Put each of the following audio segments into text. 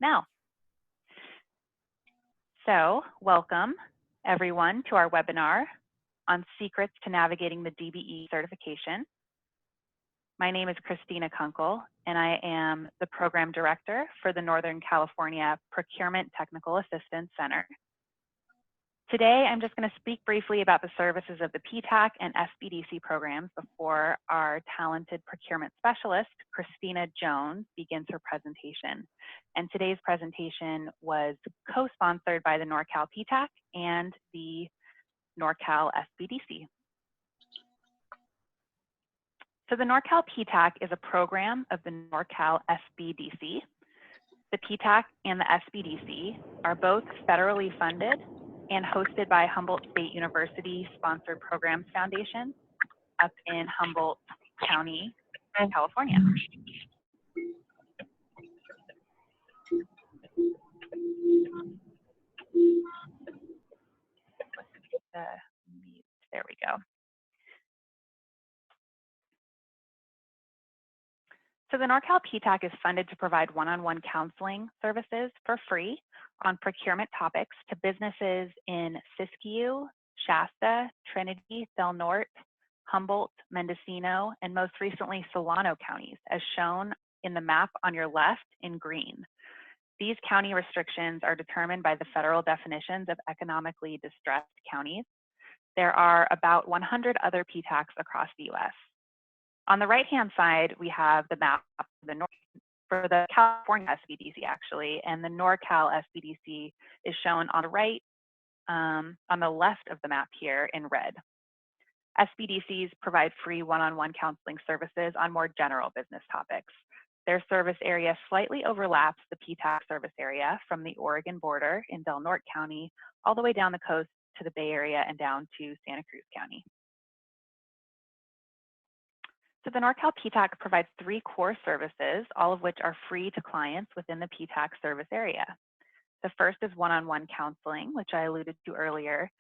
now. So welcome everyone to our webinar on secrets to navigating the DBE certification. My name is Christina Kunkel, and I am the Program Director for the Northern California Procurement Technical Assistance Center. Today, I'm just going to speak briefly about the services of the PTAC and SBDC programs before our talented procurement specialist, Christina Jones, begins her presentation. And today's presentation was co-sponsored by the Norcal PTAC and the Norcal SBDC. So the Norcal PTAC is a program of the Norcal SBDC. The PTAC and the SBDC are both federally funded and hosted by Humboldt State University Sponsored Programs Foundation up in Humboldt County, California. There we go. So the Norcal PTAC is funded to provide one-on-one counseling services for free on procurement topics to businesses in Siskiyou, Shasta, Trinity, Del Norte, Humboldt, Mendocino, and most recently Solano counties, as shown in the map on your left in green. These county restrictions are determined by the federal definitions of economically distressed counties. There are about 100 other PTACs across the US. On the right-hand side, we have the map of the North for the California SBDC actually, and the Norcal SBDC is shown on the right, on the left of the map here in red. SBDCs provide free one-on-one counseling services on more general business topics. Their service area slightly overlaps the PTAC service area from the Oregon border in Del Norte County all the way down the coast to the Bay Area and down to Santa Cruz County. So the Norcal PTAC provides 3 core services, all of which are free to clients within the PTAC service area. The first is one-on-one counseling, which I alluded to earlier.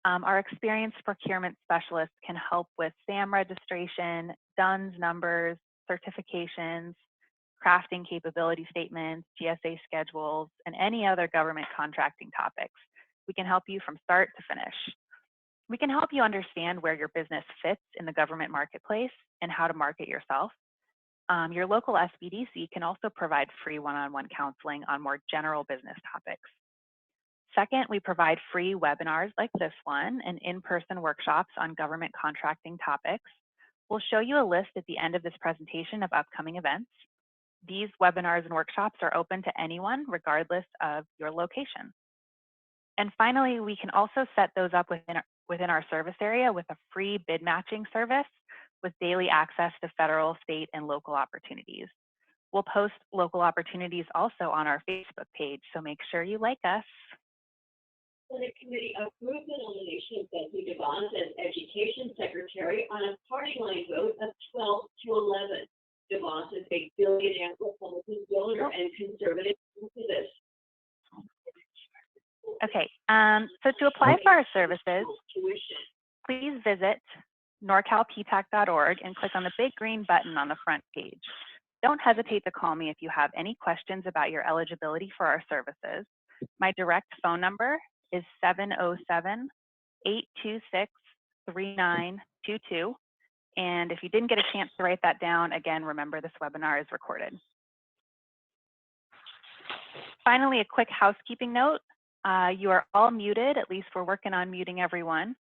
Our experienced procurement specialists can help with SAM registration, DUNS numbers, certifications, crafting capability statements, GSA schedules, and any other government contracting topics. We can help you from start to finish. We can help you understand where your business fits in the government marketplace and how to market yourself. Your local SBDC can also provide free one-on-one counseling on more general business topics. Second, we provide free webinars like this one and in-person workshops on government contracting topics. We'll show you a list at the end of this presentation of upcoming events. These webinars and workshops are open to anyone, regardless of your location. And finally, we can also set those up within our service area with a free bid matching service with daily access to federal, state, and local opportunities. We'll post local opportunities also on our Facebook page, so make sure you like us. Senate Committee approved the nomination of Betsy DeVos as Education Secretary on a party line vote of 12 to 11. DeVos is a billionaire Republican donor and conservative activist. Okay, so to apply for our services, please visit norcalptac.org and click on the big green button on the front page. Don't hesitate to call me if you have any questions about your eligibility for our services. My direct phone number is 707-826-3922. And if you didn't get a chance to write that down, again, remember this webinar is recorded. Finally, a quick housekeeping note. You are all muted, at least we're working on muting everyone.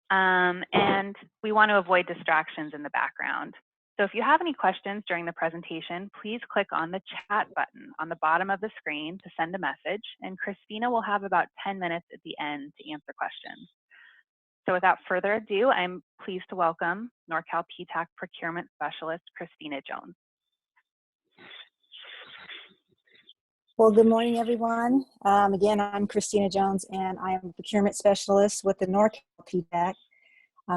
And we want to avoid distractions in the background. So if you have any questions during the presentation, please click on the chat button on the bottom of the screen to send a message, and Christina will have about 10 minutes at the end to answer questions. So without further ado, I'm pleased to welcome Norcal PTAC Procurement Specialist, Christina Jones. Well, good morning, everyone. Again, I'm Christina Jones, and I am a procurement specialist with the Norcal PTAC.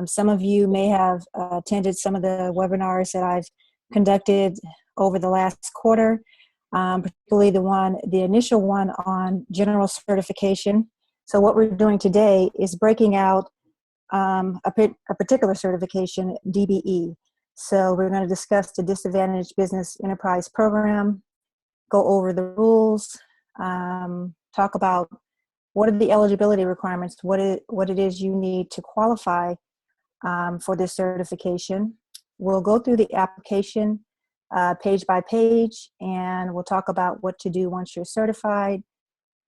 Some of you may have attended some of the webinars that I've conducted over the last quarter, particularly the initial one on general certification. So what we're doing today is breaking out a particular certification, DBE. So we're going to discuss the Disadvantaged Business Enterprise Program, go over the rules, talk about what are the eligibility requirements, what it is you need to qualify for this certification. We'll go through the application page by page, and we'll talk about what to do once you're certified,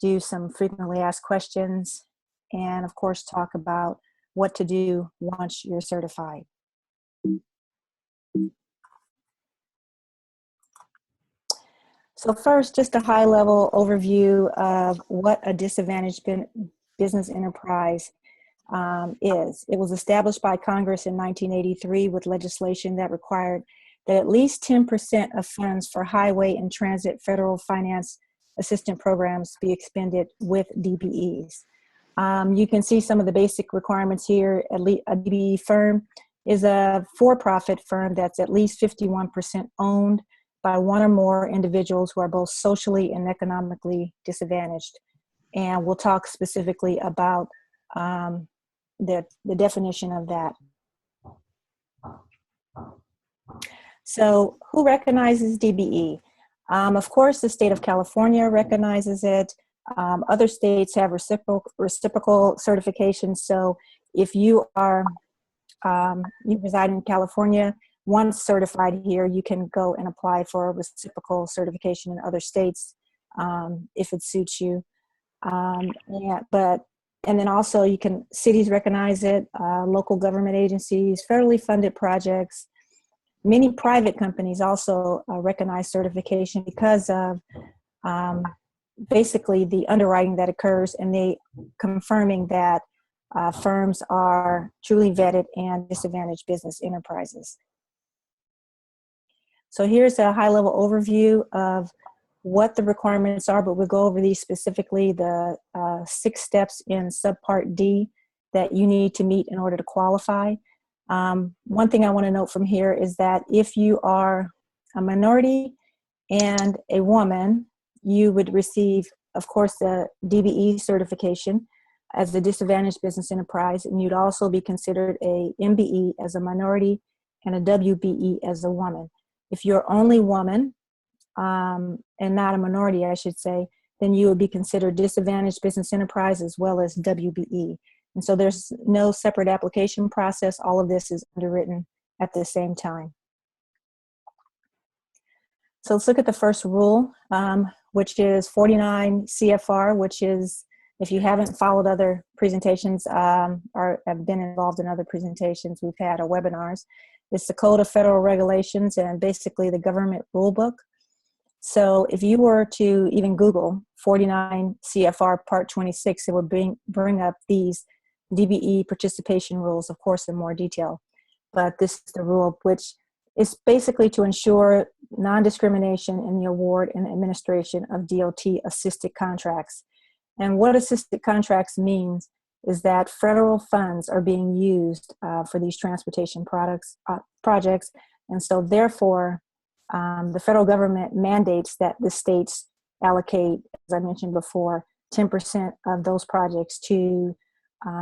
do some frequently asked questions, and of course talk about what to do once you're certified. So first, just a high-level overview of what a disadvantaged business enterprise is. It was established by Congress in 1983 with legislation that required that at least 10% of funds for highway and transit federal finance assistance programs be expended with DBEs. You can see some of the basic requirements here. A DBE firm is a for-profit firm that's at least 51% owned by one or more individuals who are both socially and economically disadvantaged. And we'll talk specifically about the definition of that. So who recognizes DBE? Of course, the state of California recognizes it. Other states have reciprocal certifications. So if you are, you reside in California, once certified here, you can go and apply for a reciprocal certification in other states if it suits you. And then also you can, cities recognize it, local government agencies, federally funded projects. Many private companies also recognize certification because of basically the underwriting that occurs and they confirming that firms are truly vetted and disadvantaged business enterprises. So here's a high-level overview of what the requirements are, but we'll go over these specifically, the 6 steps in subpart D that you need to meet in order to qualify. One thing I want to note from here is that if you are a minority and a woman, you would receive, of course, the DBE certification as a disadvantaged business enterprise, and you'd also be considered a MBE as a minority and a WBE as a woman. If you're only woman, and not a minority, I should say, then you would be considered disadvantaged business enterprise as well as WBE. And so there's no separate application process. All of this is underwritten at the same time. So let's look at the first rule, which is 49 CFR, which is, if you haven't followed other presentations or have been involved in other presentations we've had or webinars, it's the Code of Federal Regulations and basically the government rule book. So if you were to even Google 49 CFR Part 26, it would bring up these DBE participation rules, of course, in more detail. But this is the rule, which is basically to ensure non-discrimination in the award and administration of DOT-assisted contracts. And what assisted contracts means is that federal funds are being used for these transportation projects. And so therefore, the federal government mandates that the states allocate, as I mentioned before, 10% of those projects to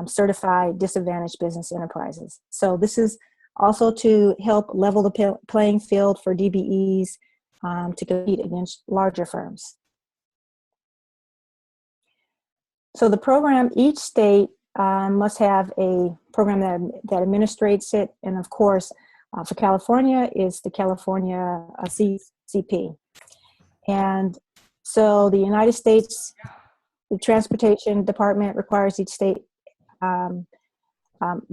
certified disadvantaged business enterprises. So this is also to help level the playing field for DBEs to compete against larger firms. So the program, each state must have a program that administrates it. And of course, for California is the California CCP. And so the United States, the Transportation Department requires each state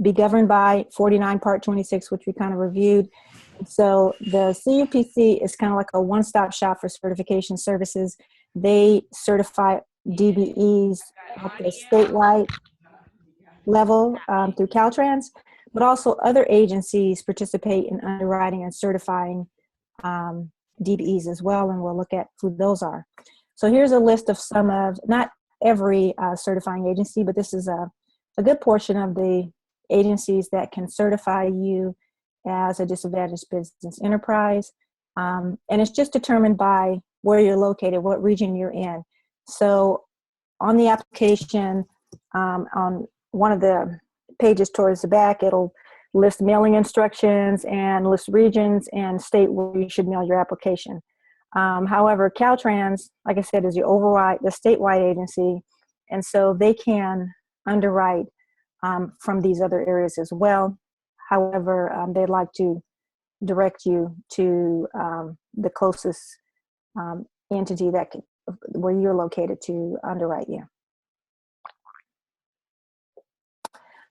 be governed by 49 Part 26, which we kind of reviewed. So the CUPC is kind of like a one-stop shop for certification services. They certify DBEs at the statewide level through Caltrans, but also other agencies participate in underwriting and certifying DBEs as well, and we'll look at who those are. So here's a list of some of, not every certifying agency, but this is a good portion of the agencies that can certify you as a disadvantaged business enterprise. And it's just determined by where you're located, what region you're in. So on the application, on one of the pages towards the back, it'll list mailing instructions and list regions and state where you should mail your application. However, Caltrans, like I said, is the statewide agency, and so they can underwrite from these other areas as well. However, they'd like to direct you to the closest entity where you're located to underwrite you.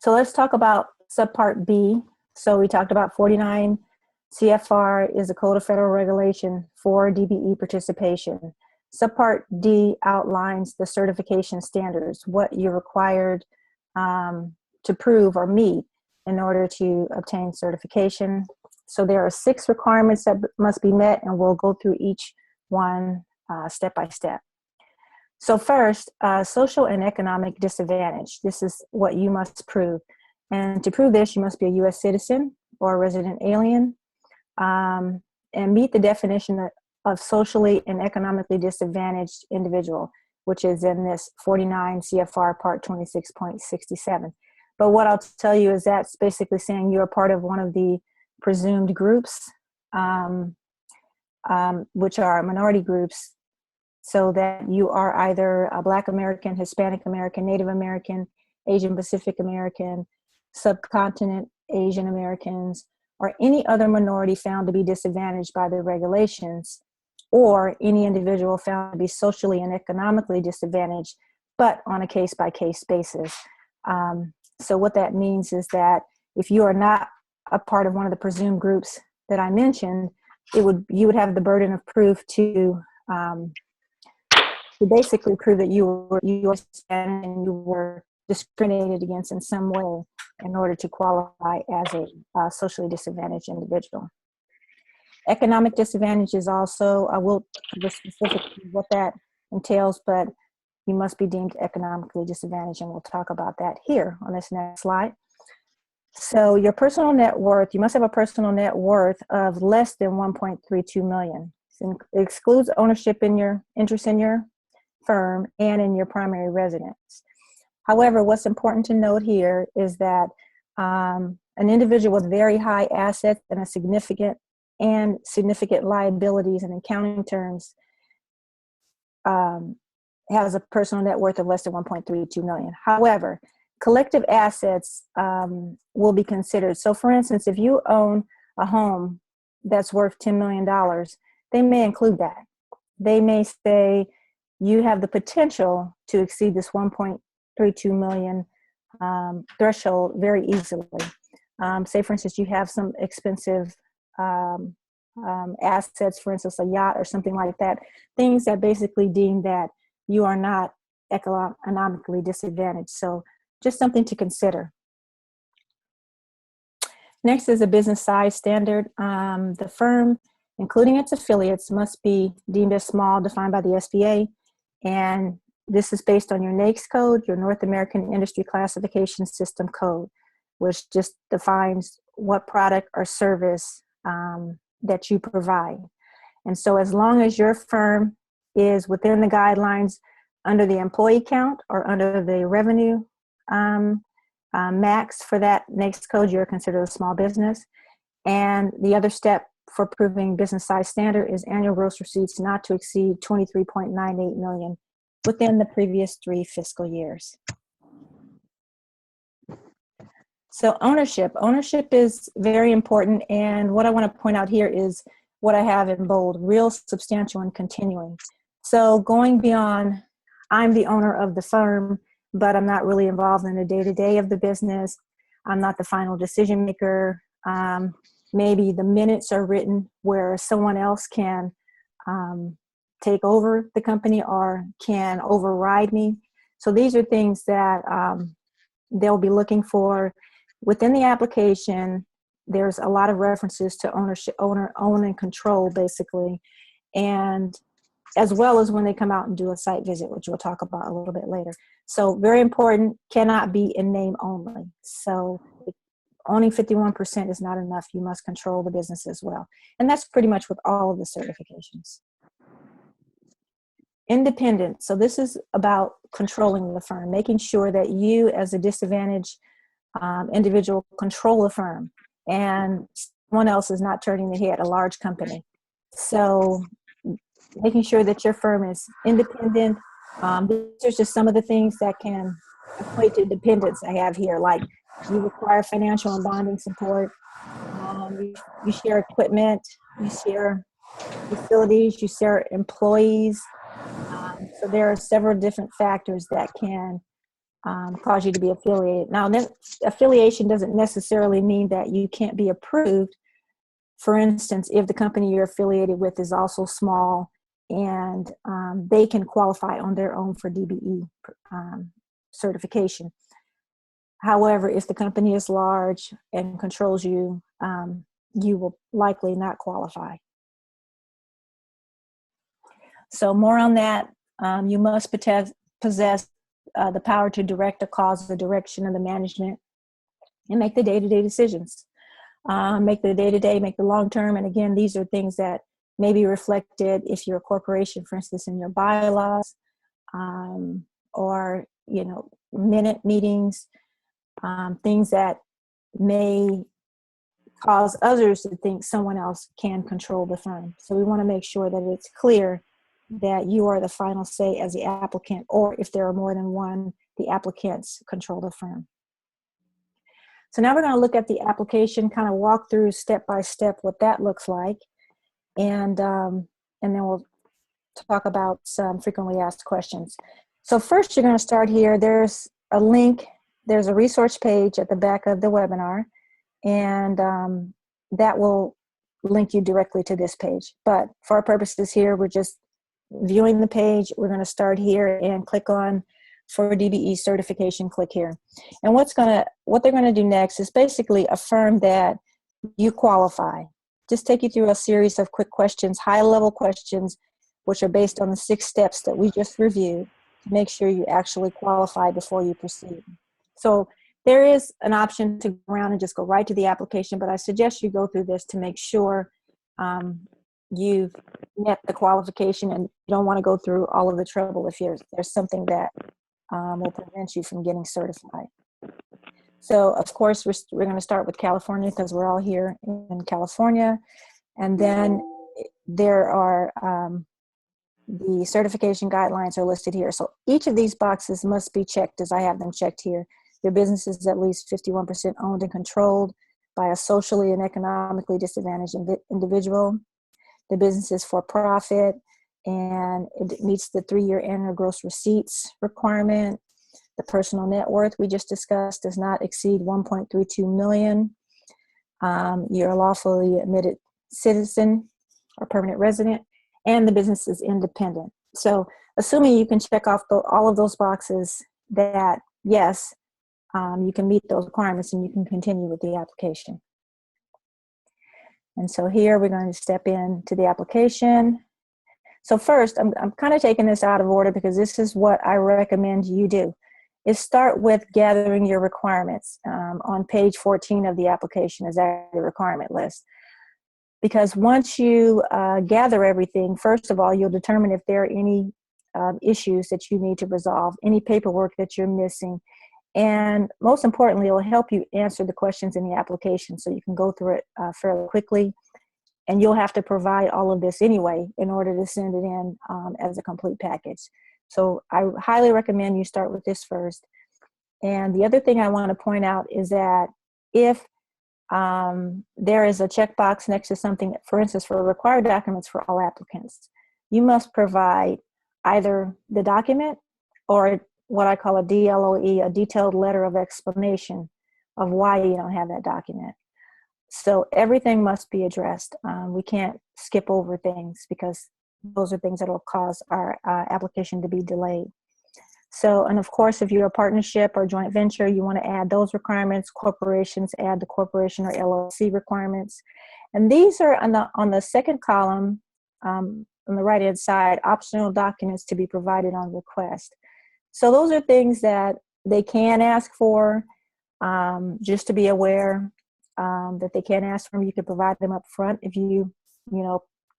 So let's talk about subpart B. So we talked about 49 CFR is a code of federal regulation for DBE participation. Subpart D outlines the certification standards, what you're required to prove or meet in order to obtain certification. So there are 6 requirements that must be met, and we'll go through each one step by step. So first, social and economic disadvantage. This is what you must prove. And to prove this, you must be a U.S. citizen or a resident alien, and meet the definition of socially and economically disadvantaged individual, which is in this 49 CFR Part 26.67. But what I'll tell you is that's basically saying you're part of one of the presumed groups, which are minority groups, so that you are either a Black American, Hispanic American, Native American, Asian Pacific American, subcontinent Asian Americans, or any other minority found to be disadvantaged by the regulations, or any individual found to be socially and economically disadvantaged, but on a case-by-case basis. So what that means is that if you are not a part of one of the presumed groups that I mentioned, you would have the burden of proof to basically prove that you were Hispanic and you were discriminated against in some way in order to qualify as a socially disadvantaged individual. Economic disadvantage is also, I will cover specifically what that entails, but you must be deemed economically disadvantaged, and we'll talk about that here on this next slide. So your personal net worth, you must have a personal net worth of less than 1.32 million. It excludes ownership in your interest in your firm and in your primary residence. However, what's important to note here is that an individual with very high assets and significant liabilities in accounting terms has a personal net worth of less than 1.32 million. However, collective assets will be considered. So for instance, if you own a home that's worth $10 million, they may include that. They may say you have the potential to exceed this 1.32 million threshold very easily. Say for instance, you have some expensive assets, for instance, a yacht or something like that, things that basically deem that you are not economically disadvantaged. So just something to consider. Next is a business size standard. The firm, including its affiliates, must be deemed as small, defined by the SBA. And this is based on your NAICS code, your North American Industry Classification System code, which just defines what product or service that you provide. And so as long as your firm is within the guidelines under the employee count or under the revenue max for that NAICS code, you're considered a small business. And the other step for proving business size standard is annual gross receipts not to exceed 23.98 million within the previous 3 fiscal years. So ownership is very important, and what I want to point out here is what I have in bold: real, substantial, and continuing. So going beyond, I'm the owner of the firm, but I'm not really involved in the day-to-day of the business. I'm not the final decision maker. Maybe the minutes are written where someone else can take over the company or can override me. So these are things that they'll be looking for. Within the application, there's a lot of references to ownership, own and control, basically, and as well as when they come out and do a site visit, which we'll talk about a little bit later. So very important, cannot be in name only. So owning 51% is not enough. You must control the business as well. And that's pretty much with all of the certifications. Independent. So this is about controlling the firm, making sure that you as a disadvantaged individual control the firm and someone else is not turning the head, a large company. So making sure that your firm is independent. These are just some of the things that can equate to dependence I have here, like you require financial and bonding support, you share equipment, you share facilities, you share employees. So there are several different factors that can cause you to be affiliated. Now, then, affiliation doesn't necessarily mean that you can't be approved. For instance, if the company you're affiliated with is also small and they can qualify on their own for DBE certification. However, if the company is large and controls you, you will likely not qualify. So more on that, you must possess the power to direct the cause, the direction of the management, and make the day-to-day decisions. Make the day-to-day, make the long-term, and again, these are things that may be reflected if you're a corporation, for instance, in your bylaws, or, you know, minute meetings, things that may cause others to think someone else can control the firm. So we want to make sure that it's clear that you are the final say as the applicant, or if there are more than one, the applicants control the firm. So now we're going to look at the application, kind of walk through step by step what that looks like, and then we'll talk about some frequently asked questions. So first, you're going to start here. There's a link. There's a resource page at the back of the webinar, and that will link you directly to this page. But for our purposes here, we're just viewing the page. We're going to start here and click on for DBE certification, click here. And what they're going to do next is basically affirm that you qualify. Just take you through a series of quick questions, high-level questions, which are based on the 6 steps that we just reviewed to make sure you actually qualify before you proceed. So there is an option to go around and just go right to the application, but I suggest you go through this to make sure you've met the qualification, and you don't want to go through all of the trouble if there's something that will prevent you from getting certified. So, of course, we're going to start with California because we're all here in California. And then there are the certification guidelines are listed here. So each of these boxes must be checked as I have them checked here. Your business is at least 51% owned and controlled by a socially and economically disadvantaged individual. The business is for profit, and it meets the 3-year annual gross receipts requirement. The personal net worth we just discussed does not exceed 1.32 million. You're a lawfully admitted citizen or permanent resident, and the business is independent. So assuming you can check off all of those boxes, that yes, you can meet those requirements and you can continue with the application. And so here we're going to step into the application. So first, I'm kind of taking this out of order because this is what I recommend you do, is start with gathering your requirements. On page 14 of the application is that the requirement list. Because once you gather everything, first of all, you'll determine if there are any issues that you need to resolve, any paperwork that you're missing. And most importantly, it will help you answer the questions in the application so you can go through it fairly quickly. And you'll have to provide all of this anyway in order to send it in as a complete package. So I highly recommend you start with this first. And the other thing I want to point out is that if there is a checkbox next to something, for instance, for required documents for all applicants, you must provide either the document or what I call a DLOE, a detailed letter of explanation of why you don't have that document. So everything must be addressed. We can't skip over things because those are things that will cause our application to be delayed. So, and of course, if you're a partnership or joint venture, you want to add those requirements. Corporations, add the corporation or LLC requirements. And these are on the second column, on the right-hand side, optional documents to be provided on request. So those are things that they can ask for, just to be aware that they can ask for them. You can provide them up front if you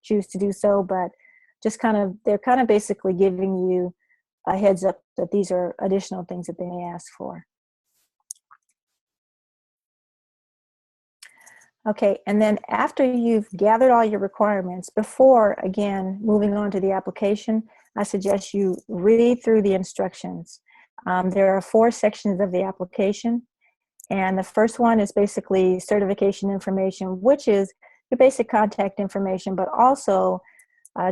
choose to do so, but just they're kind of basically giving you a heads up that these are additional things that they may ask for. Okay, and then after you've gathered all your requirements, before, again, moving on to the application, I suggest you read through the instructions. There are 4 sections of the application, and the first one is basically certification information, which is your basic contact information, but also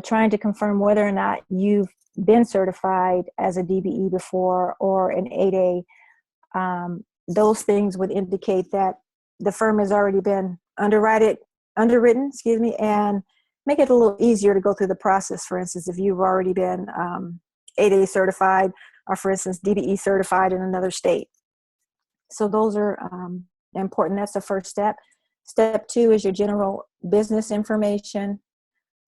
trying to confirm whether or not you've been certified as a DBE before or an 8A. Those things would indicate that the firm has already been underwritten, and make it a little easier to go through the process. For instance, if you've already been 8A certified, or for instance, DBE certified in another state. So those are important. That's the first step. Step 2 is your general business information.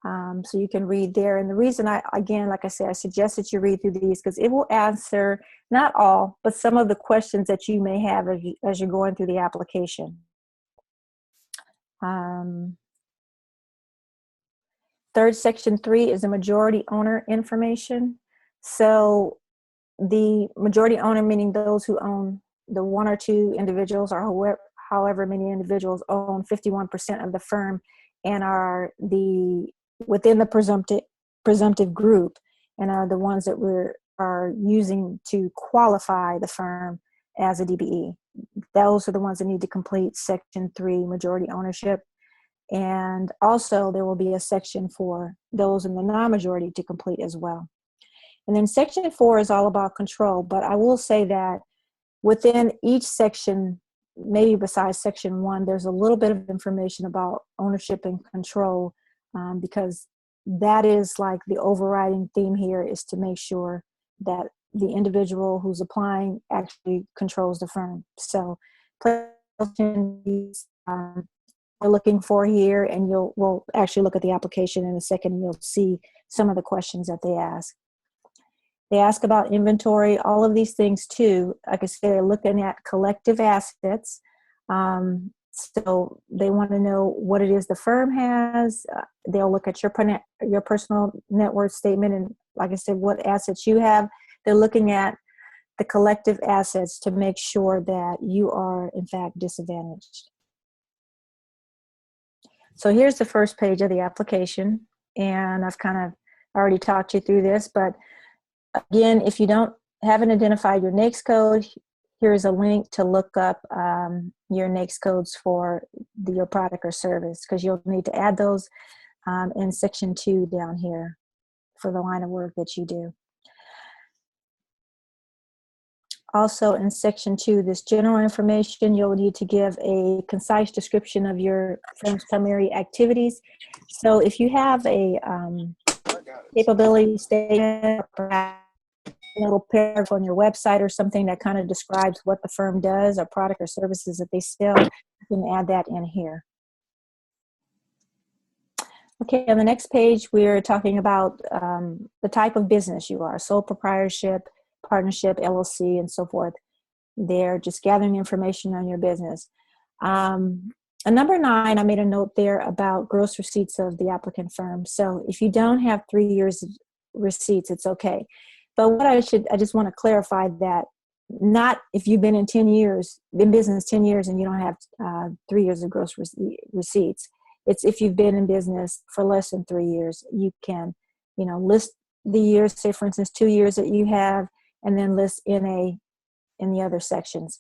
So you can read there. And the reason again, like I said, I suggest that you read through these because it will answer, not all, but some of the questions that you may have as you're going through the application. Third, section 3 is the majority owner information. So the majority owner, meaning those who own the 1 or 2 individuals, or however many individuals own 51% of the firm and are within the presumptive group and are the ones that are using to qualify the firm as a DBE. Those are the ones that need to complete section 3, majority ownership. And also there will be a section for those in the non-majority to complete as well. And then section 4 is all about control, but I will say that within each section, maybe besides section 1, there's a little bit of information about ownership and control, because that is like the overriding theme here, is to make sure that the individual who's applying actually controls the firm. So we're looking for here, and we'll actually look at the application in a second, and you'll see some of the questions that they ask. They ask about inventory, all of these things too. Like I said, they're looking at collective assets. So they want to know what it is the firm has. They'll look at your personal net worth statement, and like I said, what assets you have. They're looking at the collective assets to make sure that you are in fact disadvantaged. So here's the first page of the application, and I've kind of already talked you through this, but again, if you haven't identified your NAICS code, here's a link to look up your NAICS codes for your product or service, because you'll need to add those in section 2 down here for the line of work that you do. Also in section 2, this general information, you'll need to give a concise description of your firm's primary activities. So if you have a capability statement, or perhaps a little paragraph on your website or something that kind of describes what the firm does, or product or services that they sell, you can add that in here. Okay, on the next page, we're talking about the type of business you are: sole proprietorship, partnership, LLC, and so forth. They're just gathering information on your business. Number 9, I made a note there about gross receipts of the applicant firm. So if you don't have 3 years of receipts, it's okay. But what I just want to clarify that not if you've been in business 10 years and you don't have 3 years of gross receipts. It's if you've been in business for less than 3 years, you can, list the years, say for instance, 2 years that you have, and then list in the other sections.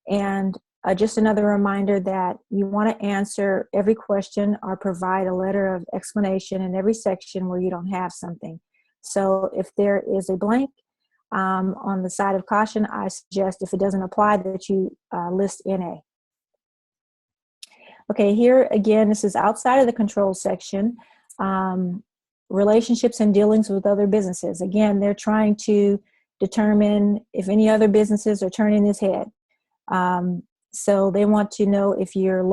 And just another reminder that you want to answer every question or provide a letter of explanation in every section where you don't have something. So if there is a blank on the side of caution, I suggest, if it doesn't apply, that you list NA. Okay, here again, this is outside of the control section. Relationships and dealings with other businesses. Again, they're trying to determine if any other businesses are turning this head. So they want to know if you're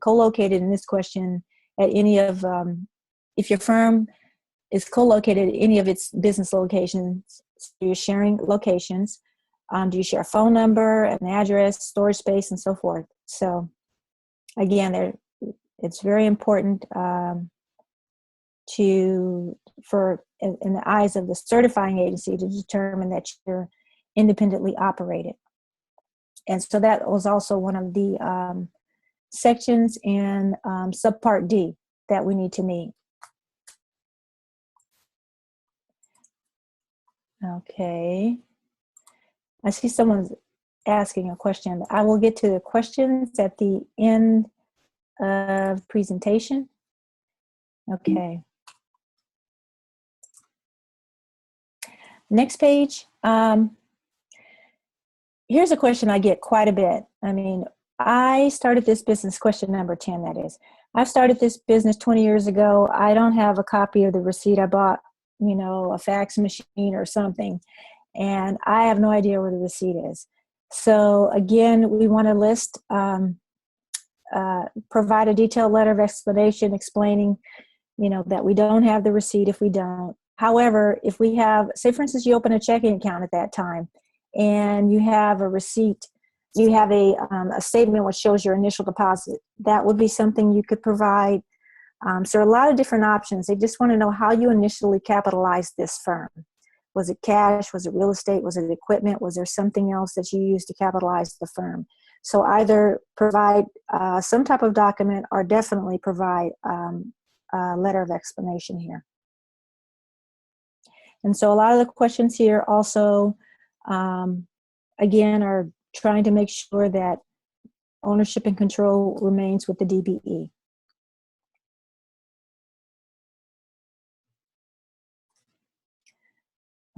co-located in this question at any of, if your firm is co-located at any of its business locations. So you're sharing locations. Do you share a phone number, an address, storage space, and so forth? So again, it's very important in the eyes of the certifying agency to determine that you're independently operated. And so that was also one of the sections and subpart D that we need to meet. Okay. I see someone's asking a question. I will get to the questions at the end of presentation. Okay. Next page. Here's a question I get quite a bit. I mean, I started this business, question number 10, that is. I started this business 20 years ago. I don't have a copy of the receipt. I bought, you know, a fax machine or something, and I have no idea where the receipt is. So again, we want to list, provide a detailed letter of explanation explaining, you know, that we don't have the receipt if we don't. However, if we have, say for instance, you open a checking account at that time and you have a receipt, you have a statement which shows your initial deposit, that would be something you could provide. So a lot of different options. They just want to know how you initially capitalized this firm. Was it cash? Was it real estate? Was it equipment? Was there something else that you used to capitalize the firm? So either provide some type of document or definitely provide a letter of explanation here. And so a lot of the questions here also, again, are trying to make sure that ownership and control remains with the DBE.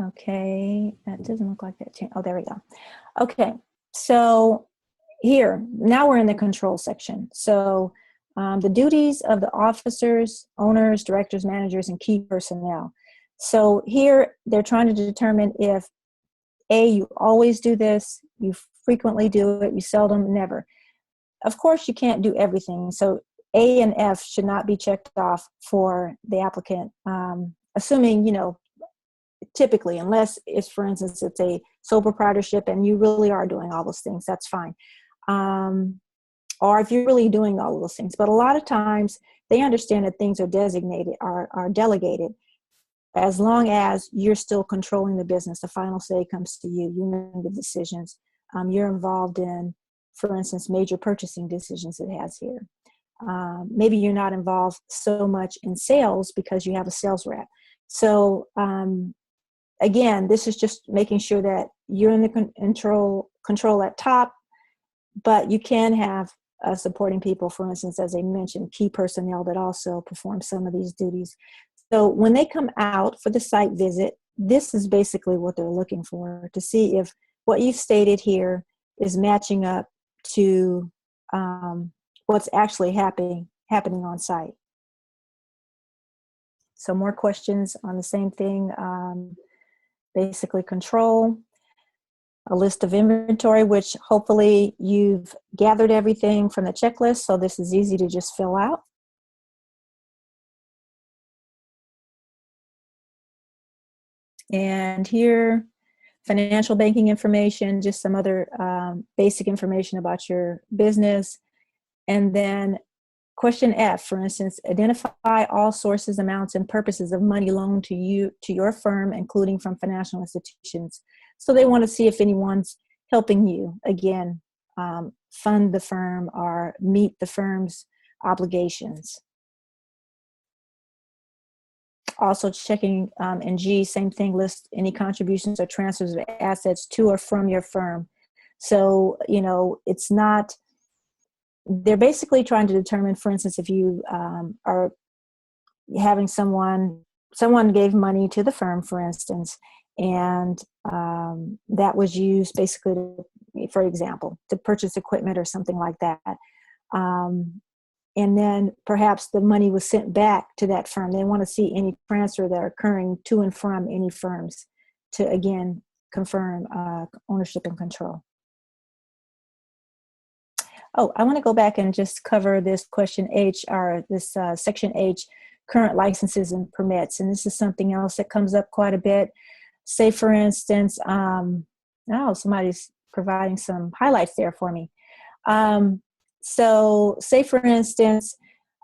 Okay, that doesn't look like that changed. Oh, there we go. Okay, so here, now we're in the control section. So the duties of the officers, owners, directors, managers, and key personnel. So here, they're trying to determine if, A, you always do this, you frequently do it, you seldom, never. Of course, you can't do everything. So A and F should not be checked off for the applicant, assuming, you know, typically, unless it's, for instance, it's a sole proprietorship and you really are doing all those things, that's fine. Or if you're really doing all of those things. But a lot of times, they understand that things are designated, are delegated, as long as you're still controlling the business. The final say comes to you. You make the decisions. You're involved in, for instance, major purchasing decisions it has here. Maybe you're not involved so much in sales because you have a sales rep. So again, this is just making sure that you're in the control at top, but you can have supporting people, for instance, as I mentioned, key personnel that also perform some of these duties. So when they come out for the site visit, this is basically what they're looking for, to see if what you've stated here is matching up to what's actually happening on site. So more questions on the same thing. Basically control, a list of inventory, which hopefully you've gathered everything from the checklist, so this is easy to just fill out. And here, financial banking information, just some other basic information about your business. And then question F, for instance, identify all sources, amounts, and purposes of money loaned to you, to your firm, including from financial institutions. So they want to see if anyone's helping you, again, fund the firm or meet the firm's obligations. Also checking in G, same thing, list any contributions or transfers of assets to or from your firm. So, you know, it's not, they're basically trying to determine, for instance, if you are having someone gave money to the firm, for instance, and that was used basically, for example, to purchase equipment or something like that. And then perhaps the money was sent back to that firm. They want to see any transfer that are occurring to and from any firms to, again, confirm ownership and control. Oh, I want to go back and just cover this question H, or this section H, current licenses and permits. And this is something else that comes up quite a bit. Say, for instance, oh, somebody's providing some highlights there for me. So say, for instance,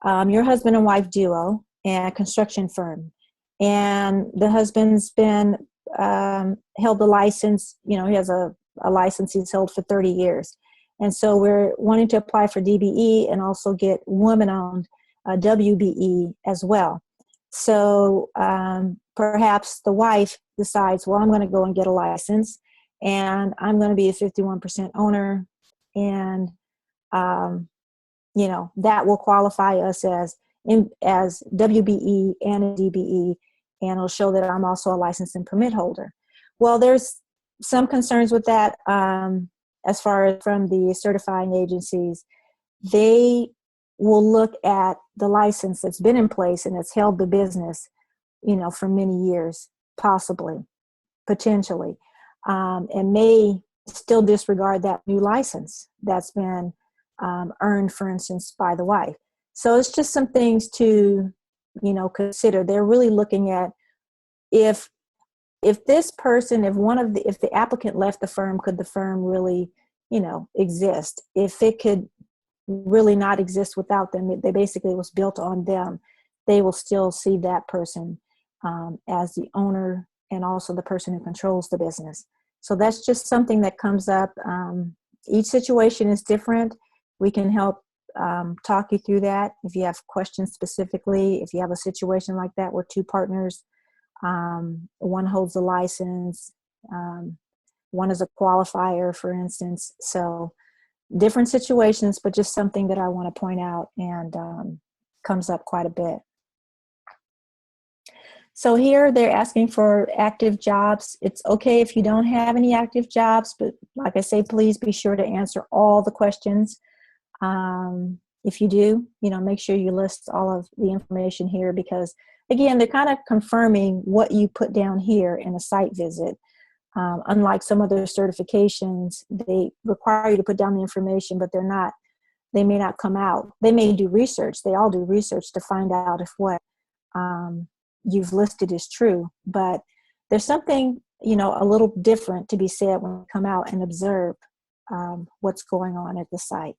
your husband and wife duo and a construction firm, and the husband's been held the license, you know, he has a license he's held for 30 years. And so we're wanting to apply for DBE and also get woman-owned WBE as well. So perhaps the wife decides, well, I'm going to go and get a license, and I'm going to be a 51% owner, and you know, that will qualify us as WBE and a DBE, and it'll show that I'm also a license and permit holder. Well, there's some concerns with that as far as from the certifying agencies. They will look at the license that's been in place and that's held the business, you know, for many years, possibly, potentially, and may still disregard that new license that's been earned, for instance, by the wife. So it's just some things to, you know, consider. They're really looking at if this person, if the applicant left the firm, could the firm really, you know, exist? If it could really not exist without them, they basically was built on them, they will still see that person as the owner and also the person who controls the business. So that's just something that comes up. Each situation is different. We can help talk you through that. If you have questions specifically, if you have a situation like that where two partners, one holds a license, one is a qualifier, for instance. So different situations, but just something that I want to point out and comes up quite a bit. So here they're asking for active jobs. It's okay if you don't have any active jobs, but like I say, please be sure to answer all the questions. If you do, you know, make sure you list all of the information here, because again, they're kind of confirming what you put down here in a site visit. Unlike some other certifications, they require you to put down the information, but they may not come out. They may do research. They all do research to find out if what you've listed is true. But there's something, you know, a little different to be said when you come out and observe what's going on at the site.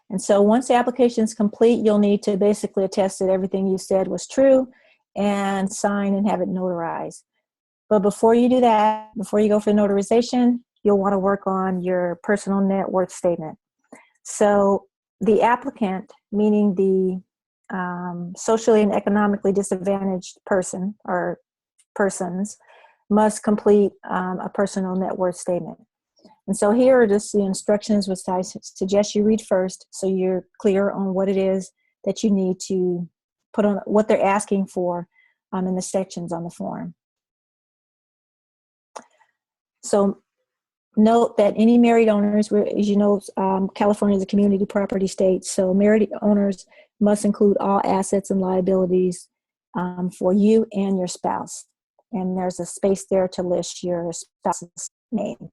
And so once the application is complete, you'll need to basically attest that everything you said was true and sign and have it notarized. But before you do that, before you go for the notarization, you'll want to work on your personal net worth statement. So the applicant, meaning the socially and economically disadvantaged person or persons, must complete a personal net worth statement. And so here are just the instructions which I suggest you read first, so you're clear on what it is that you need to put on, what they're asking for in the sections on the form. So note that any married owners, as you know, California is a community property state, so married owners must include all assets and liabilities for you and your spouse. And there's a space there to list your spouse's name.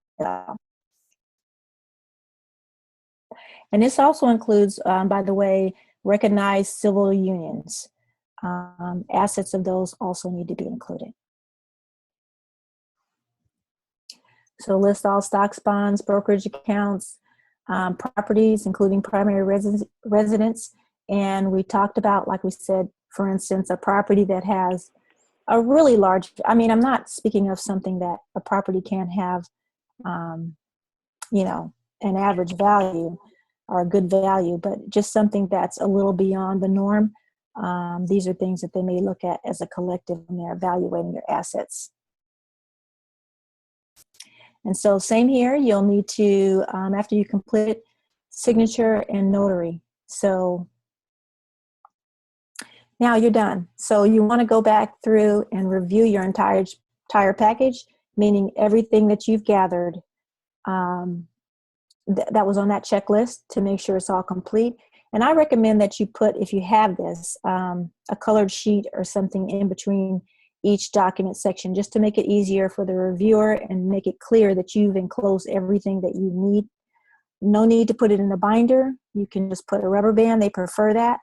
And this also includes, by the way, recognized civil unions. Assets of those also need to be included. So list all stocks, bonds, brokerage accounts, properties, including primary residence. And we talked about, like we said, for instance, a property that has a really large, I mean, I'm not speaking of something that a property can't have, you know, an average value or a good value, but just something that's a little beyond the norm. These are things that they may look at as a collective when they're evaluating their assets. And so same here, you'll need to, after you complete it, signature and notary. So now you're done. So you want to go back through and review your entire package, meaning everything that you've gathered that was on that checklist, to make sure it's all complete. And I recommend that you put, if you have this, a colored sheet or something in between each document section, just to make it easier for the reviewer and make it clear that you've enclosed everything that you need. No need to put it in a binder. You can just put a rubber band. They prefer that.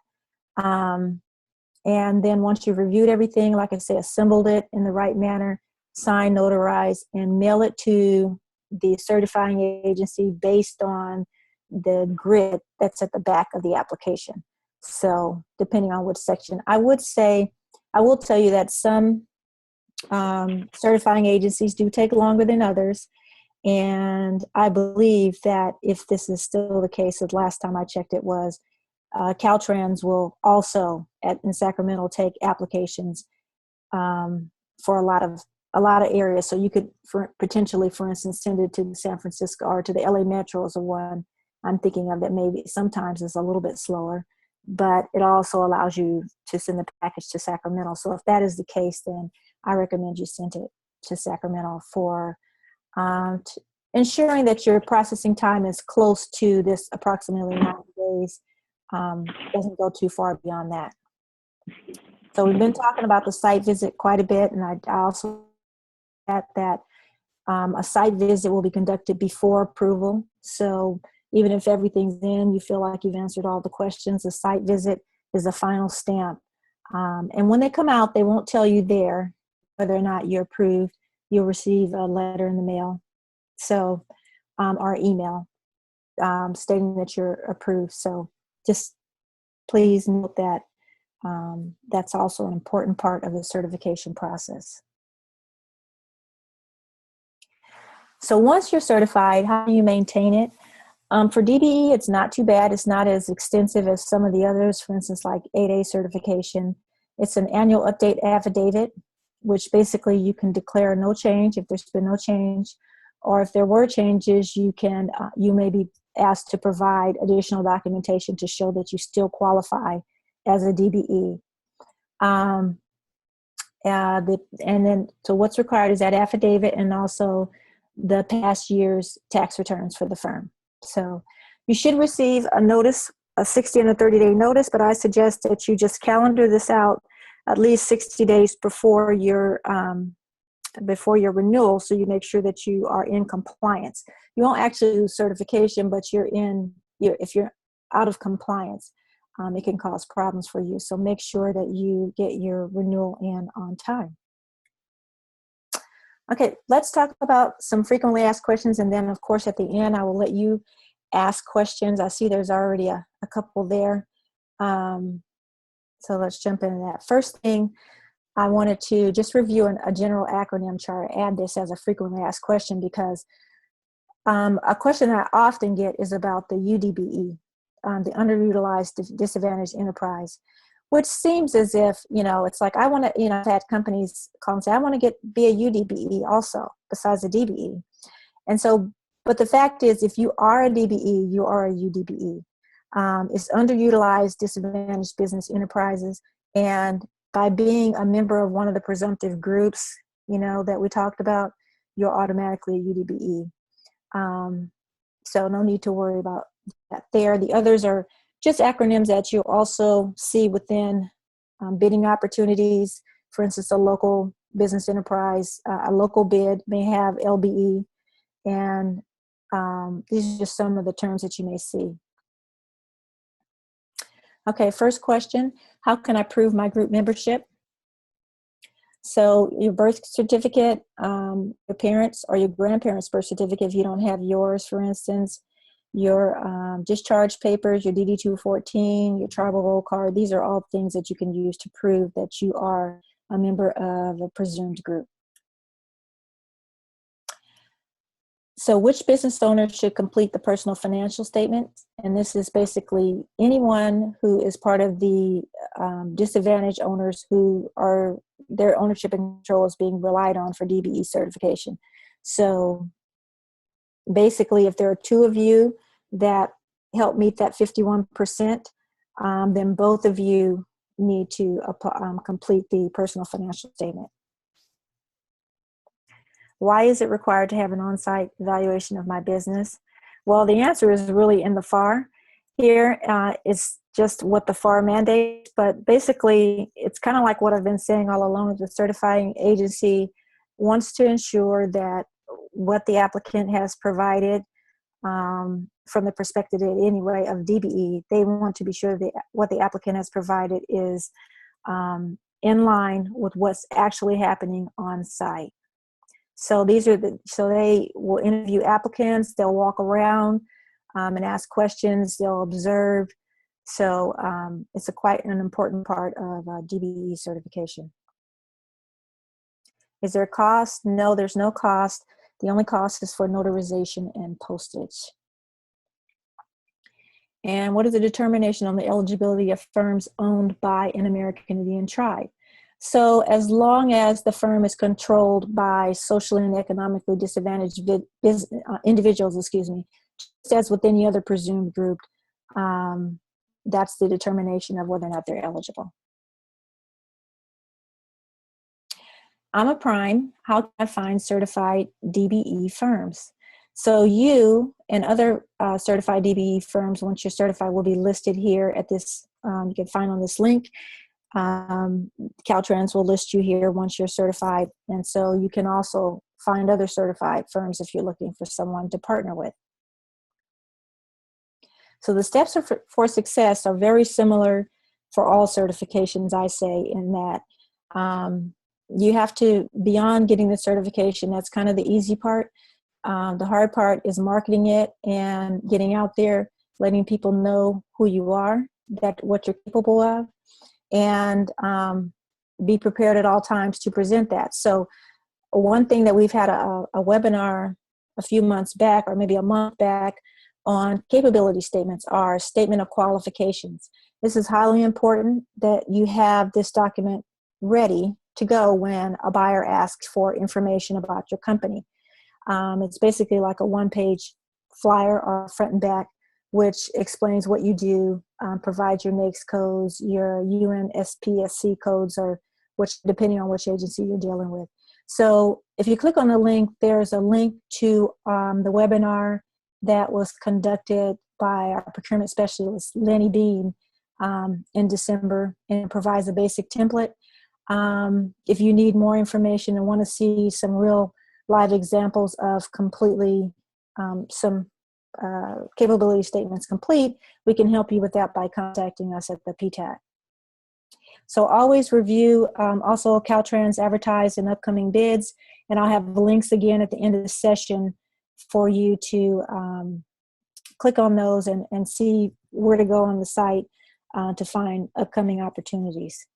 And then once you've reviewed everything, like I say, assembled it in the right manner, sign, notarize, and mail it to the certifying agency based on the grid that's at the back of the application. So depending on which section, I will tell you that some certifying agencies do take longer than others. And I believe that if this is still the case, the last time I checked it was, Caltrans will also in Sacramento take applications for a lot of areas. So you could potentially, for instance, send it to San Francisco or to the LA Metro is the one I'm thinking of that maybe sometimes is a little bit slower, but it also allows you to send the package to Sacramento. So if that is the case, then I recommend you send it to Sacramento for ensuring that your processing time is close to this approximately 90 days. Doesn't go too far beyond that. So we've been talking about the site visit quite a bit, and I also add that a site visit will be conducted before approval. So even if everything's in, you feel like you've answered all the questions, the site visit is the final stamp. And when they come out, they won't tell you there whether or not you're approved. You'll receive a letter in the mail, so or email stating that you're approved. So just please note that that's also an important part of the certification process. So once you're certified, how do you maintain it? For DBE, it's not too bad. It's not as extensive as some of the others, for instance, like 8A certification. It's an annual update affidavit, which basically you can declare no change if there's been no change, or if there were changes, you may be asked to provide additional documentation to show that you still qualify as a DBE. And then, so what's required is that affidavit and also the past year's tax returns for the firm. So you should receive a notice, a 60 and a 30-day notice, but I suggest that you just calendar this out at least 60 days before your renewal, so you make sure that you are in compliance. You won't actually do certification, but if you're out of compliance, it can cause problems for you. So make sure that you get your renewal in on time. Okay, let's talk about some frequently asked questions, and then of course at the end I will let you ask questions. I see there's already a couple there. So let's jump into that. First thing, I wanted to just review a general acronym chart, add this as a frequently asked question, because a question that I often get is about the UDBE, the underutilized disadvantaged enterprise, which seems as if, it's like, I want to, I've had companies call and say, I want to be a UDBE also, besides a DBE. And so, but the fact is, if you are a DBE, you are a UDBE. It's underutilized disadvantaged business enterprises. And by being a member of one of the presumptive groups, that we talked about, you're automatically a UDBE. So no need to worry about that there. The others are just acronyms that you'll also see within bidding opportunities. For instance, a local business enterprise, a local bid may have LBE, and these are just some of the terms that you may see. Okay, first question, how can I prove my group membership? So your birth certificate, your parents' or your grandparents' birth certificate, if you don't have yours, for instance, your discharge papers, your DD-214, your tribal roll card, these are all things that you can use to prove that you are a member of a presumed group. So which business owner should complete the personal financial statement? And this is basically anyone who is part of the disadvantaged owners who are, their ownership and control is being relied on for DBE certification. So basically, if there are two of you that help meet that 51%, then both of you need to complete the personal financial statement. Why is it required to have an on-site evaluation of my business? Well, the answer is really in the FAR. Here is just what the FAR mandates, but basically it's kind of like what I've been saying all along. The certifying agency wants to ensure that what the applicant has provided from the perspective anyway of DBE, they want to be sure that what the applicant has provided is in line with what's actually happening on site. So so they will interview applicants, they'll walk around and ask questions, they'll observe. So it's quite an important part of DBE certification. Is there a cost? No, there's no cost. The only cost is for notarization and postage. And what is the determination on the eligibility of firms owned by an American Indian tribe? So as long as the firm is controlled by socially and economically disadvantaged individuals, just as with any other presumed group, that's the determination of whether or not they're eligible. I'm a prime. How can I find certified DBE firms? So you and other certified DBE firms, once you're certified, will be listed here at this, you can find on this link. Caltrans will list you here once you're certified. And so you can also find other certified firms if you're looking for someone to partner with. So the steps for success are very similar for all certifications, I say, in that you have to, beyond getting the certification, that's kind of the easy part. The hard part is marketing it and getting out there, letting people know who you are, what you're capable of, and be prepared at all times to present that. So one thing that we've had a webinar a few months back, or maybe a month back, on capability statements, our statement of qualifications. This is highly important that you have this document ready to go when a buyer asks for information about your company. It's basically like a one-page flyer or front and back, which explains what you do, provides your NAICS codes, your UNSPSC codes, or depending on which agency you're dealing with. So if you click on the link, there's a link to the webinar that was conducted by our procurement specialist, Lenny Bean, in December, and it provides a basic template. If you need more information and want to see some real live examples of completely some capability statements complete, we can help you with that by contacting us at the PTAC. So always review also Caltrans advertised and upcoming bids, and I'll have links again at the end of the session for you to click on those and see where to go on the site to find upcoming opportunities.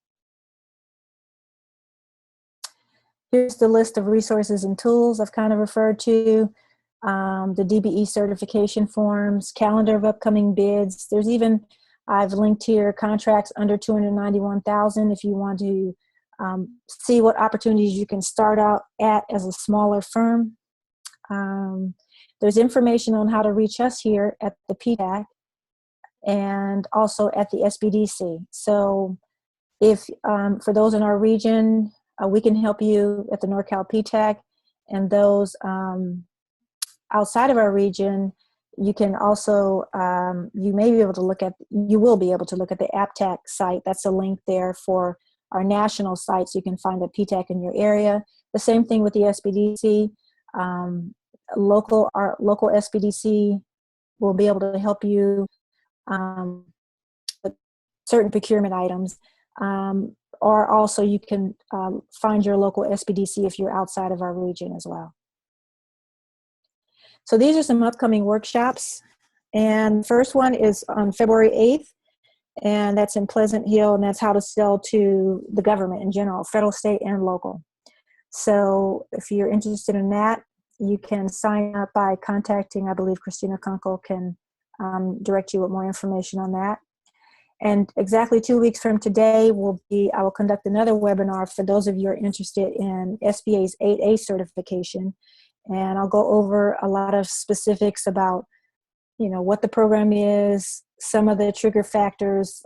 Here's the list of resources and tools I've kind of referred to, the DBE certification forms, calendar of upcoming bids. There's even, I've linked here, contracts under $291,000 if you want to see what opportunities you can start out at as a smaller firm. There's information on how to reach us here at the PTAC and also at the SBDC. So if for those in our region, we can help you at the Norcal PTAC, and those outside of our region, you can also, you will be able to look at the APTAC site. That's a link there for our national sites. You can find a PTAC in your area. The same thing with the SBDC. Our local SBDC will be able to help you with certain procurement items. Or also you can find your local SBDC if you're outside of our region as well. So these are some upcoming workshops. And the first one is on February 8th, and that's in Pleasant Hill, and that's how to sell to the government in general, federal, state, and local. So if you're interested in that, you can sign up by contacting, I believe Christina Kunkel can direct you with more information on that. And exactly 2 weeks from today, I will conduct another webinar for those of you who are interested in SBA's 8A certification. And I'll go over a lot of specifics about, what the program is, some of the trigger factors,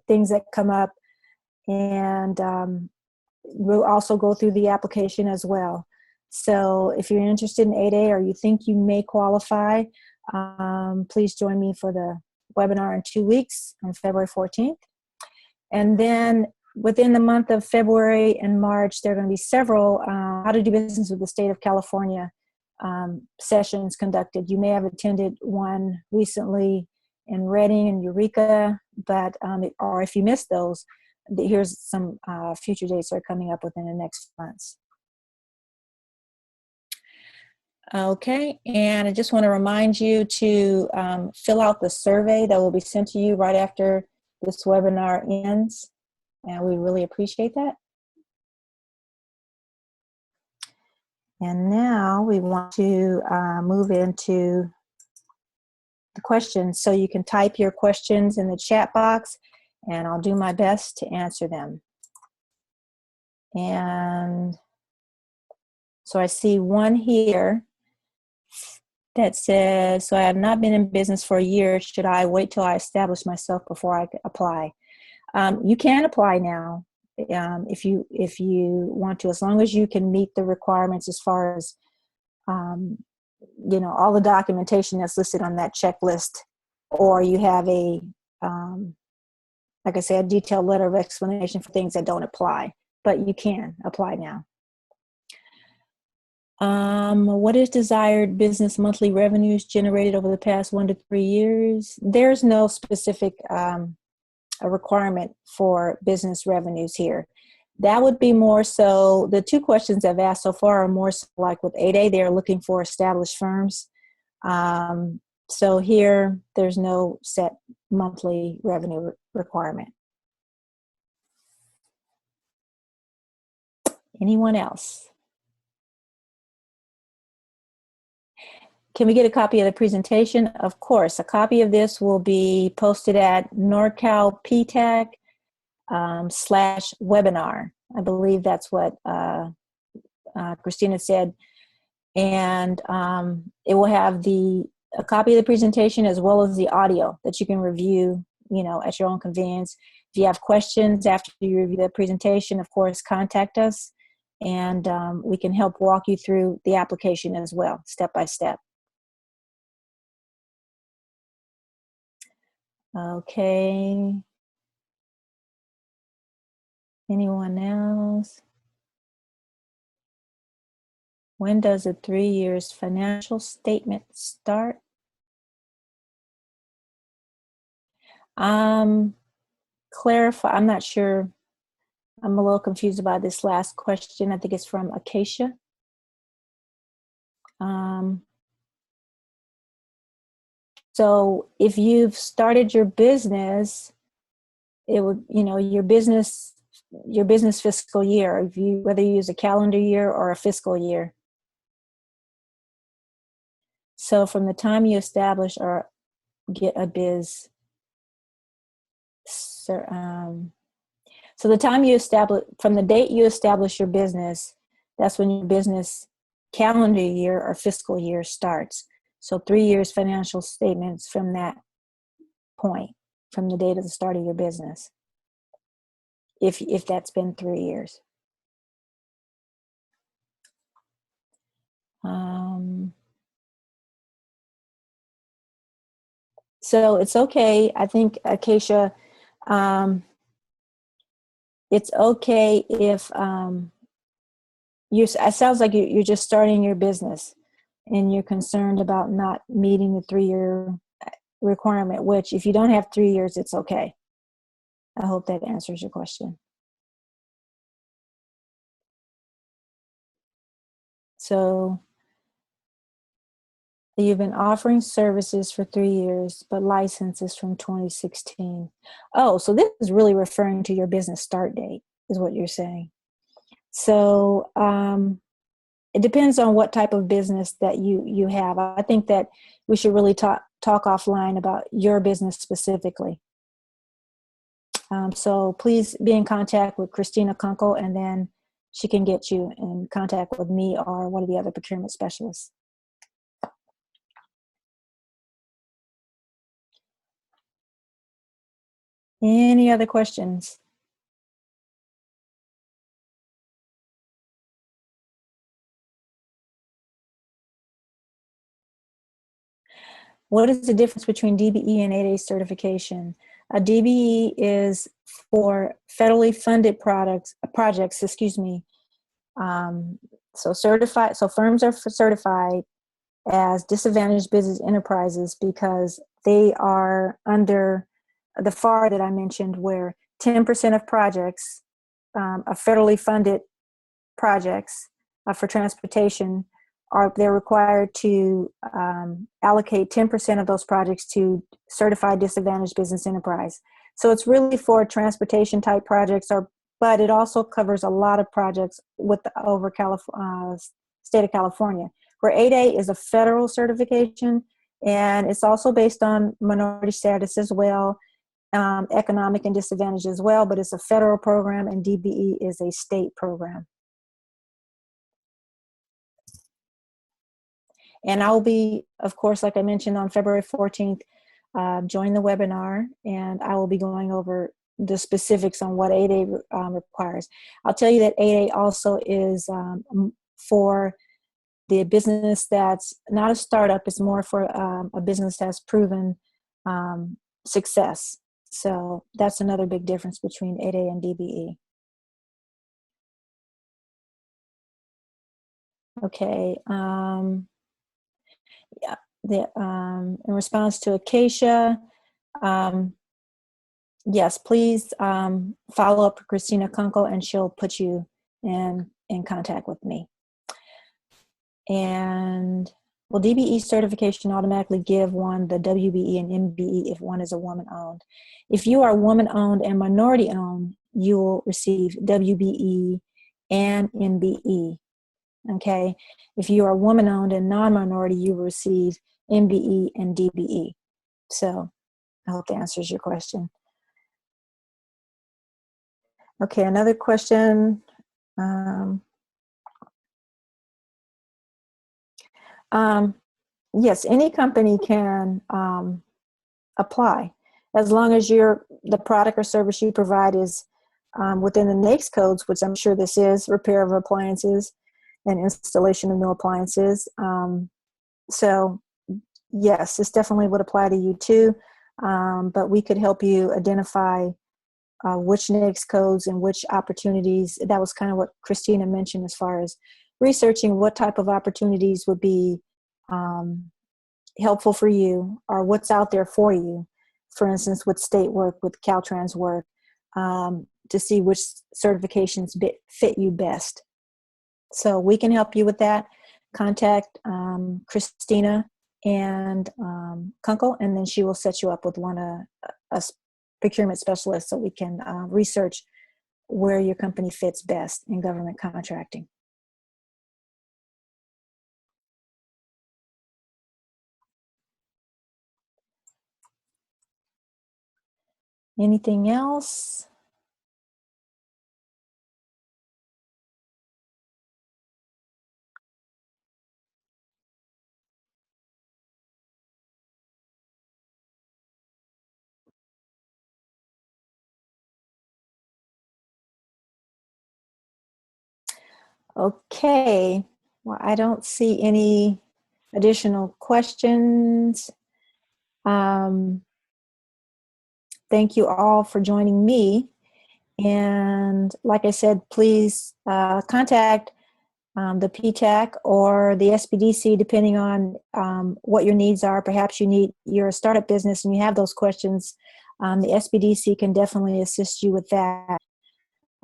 things that come up, and we'll also go through the application as well. So if you're interested in 8A or you think you may qualify, please join me for the webinar in 2 weeks on February 14th. And then within the month of February and March, there are going to be several how to do business with the state of California sessions conducted. You may have attended one recently in Redding and Eureka, but or if you missed those, here's some future dates that are coming up within the next months. Okay, and I just want to remind you to fill out the survey that will be sent to you right after this webinar ends, and we really appreciate that. And now we want to move into the questions. So you can type your questions in the chat box and I'll do my best to answer them. And so I see one here that says, so I have not been in business for a year. Should I wait till I establish myself before I apply? You can apply now if you want to, as long as you can meet the requirements as far as you know, all the documentation that's listed on that checklist, or you have a like I said, a detailed letter of explanation for things that don't apply, but you can apply now. What is desired business monthly revenues generated over the past 1 to 3 years? There's no specific a requirement for business revenues here. That would be more so, the two questions I've asked so far are more so like with 8A, they're looking for established firms. So here, there's no set monthly revenue requirement. Anyone else? Can we get a copy of the presentation? Of course, a copy of this will be posted at Norcal PTAC /webinar. I believe that's what Christina said. And it will have a copy of the presentation as well as the audio that you can review, you know, at your own convenience. If you have questions after you review the presentation, of course, contact us and we can help walk you through the application as well, step by step. Okay. Anyone else? When does a 3 years financial statement start? Clarify, I'm not sure. I'm a little confused about this last question. I think it's from Acacia. So if you've started your business, it would, you know, your business fiscal year, if you, whether you use a calendar year or a fiscal year. So from the time you establish or get a biz, so the time you establish, from the date you establish your business, that's when your business calendar year or fiscal year starts. So 3 years financial statements from that point, from the date of the start of your business, if that's been 3 years. So it's okay. I think, Acacia, it's okay if it sounds like you're just starting your business and you're concerned about not meeting the 3 year requirement, which if you don't have 3 years, it's okay. I hope that answers your question. So you've been offering services for 3 years, but licenses from 2016. Oh, so this is really referring to your business start date, is what you're saying. So it depends on what type of business that you have. I think that we should really talk offline about your business specifically. So please be in contact with Christina Kunkel, and then she can get you in contact with me or one of the other procurement specialists. Any other questions? What is the difference between DBE and 8A certification? A DBE is for federally funded projects, excuse me. So firms are certified as disadvantaged business enterprises because they are under the FAR that I mentioned, where 10% of projects, of federally funded projects for transportation, they're required to allocate 10% of those projects to certified disadvantaged business enterprise. So it's really for transportation type projects, but it also covers a lot of projects with over state of California, where 8A is a federal certification, and it's also based on minority status as well, economic and disadvantage as well, but it's a federal program, and DBE is a state program. And I'll be, of course, like I mentioned, on February 14th, join the webinar, and I will be going over the specifics on what 8A requires. I'll tell you that 8A also is for the business that's not a startup. It's more for a business that's proven success. So that's another big difference between 8A and DBE. Okay. Yeah. In response to Acacia, yes, please follow up with Christina Kunkel, and she'll put you in contact with me. And will DBE certification automatically give one the WBE and MBE if one is a woman-owned? If you are woman-owned and minority-owned, you will receive WBE and MBE. Okay? If you are woman-owned and non-minority, you will receive MBE and DBE. So I hope that answers your question. Okay, another question. Yes, any company can apply, as long as the product or service you provide is within the NAICS codes, which I'm sure this is, repair of appliances and installation of new appliances. So yes, this definitely would apply to you too, but we could help you identify which NAICS codes and which opportunities. That was kind of what Christina mentioned as far as researching what type of opportunities would be helpful for you, or what's out there for you, for instance, with state work, with Caltrans work, to see which certifications fit you best. So we can help you with that. Contact Christina and Kunkel, and then she will set you up with a procurement specialist, so we can research where your company fits best in government contracting. Anything else? Okay, well, I don't see any additional questions. Thank you all for joining me. And like I said, please contact the PTAC or the SBDC, depending on what your needs are. Perhaps you're a startup business and you have those questions. The SBDC can definitely assist you with that.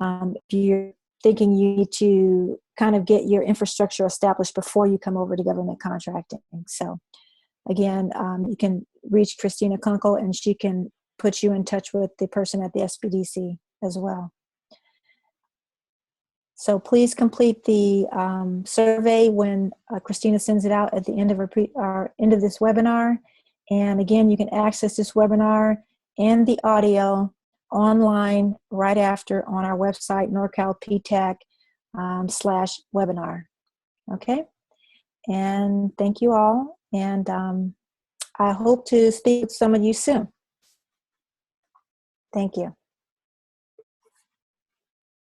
If you're thinking you need to kind of get your infrastructure established before you come over to government contracting. So again, you can reach Christina Kunkel, and she can put you in touch with the person at the SBDC as well. So please complete the survey when Christina sends it out at the end of end of this webinar. And again, you can access this webinar and the audio online right after on our website, Norcal PTAC /webinar. Okay, and thank you all, and I hope to speak with some of you soon. Thank you.